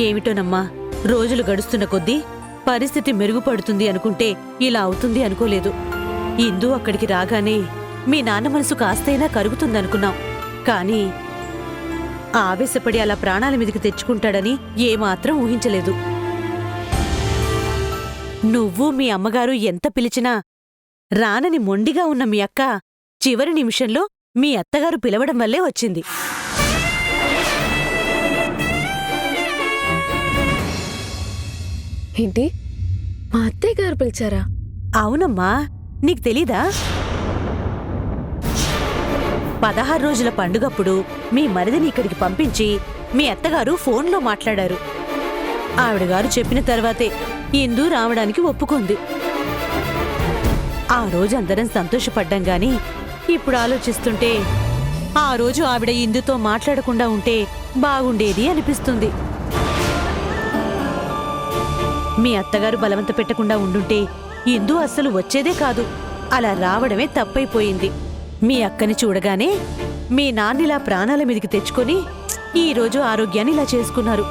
ఏమిటోనమ్మా, రోజులు గడుస్తున్న కొద్దీ పరిస్థితి మెరుగుపడుతుంది అనుకుంటే ఇలా అవుతుంది అనుకోలేదు. ఇందు అక్కడికి రాగానే మీ నాన్న మనసు కాస్తైనా కరుగుతుందనుకున్నాం. కానీ ఆవేశపడి అలా ప్రాణాల మీదకి తెచ్చుకుంటాడని ఏమాత్రం ఊహించలేదు. నువ్వు మీ అమ్మగారు ఎంత పిలిచినా రానని మొండిగా ఉన్న మీ అక్క చివరి నిమిషంలో మీ అత్తగారు పిలవడం వల్లే వచ్చింది. ఏంటి, మా అత్తయ్య గారు పిలిచారా? అవునమ్మా, నీకు తెలీదా? 16 రోజుల పండుగప్పుడు మీ మరిదిని ఇక్కడికి పంపించి మీ అత్తగారు ఫోన్లో మాట్లాడారు. ఆవిడగారు చెప్పిన తర్వాతే ఇందు రావడానికి ఒప్పుకుంది. ఆ రోజు అందరం సంతోషపడ్డాం గాని ఇప్పుడు ఆలోచిస్తుంటే ఆ రోజు ఆవిడ ఇందుతో మాట్లాడకుండా ఉంటే బాగుండేది అనిపిస్తుంది. మీ అత్తగారు బలవంత పెట్టకుండా ఉండుంటే ఇందు అస్సలు వచ్చేదే కాదు. అలా రావడమే తప్పైపోయింది. మీ అక్కని చూడగానే మీ నాన్నిలా ప్రాణాల మీదికి తెచ్చుకొని ఈరోజు ఆరోగ్యాన్ని ఇలా చేసుకున్నారు.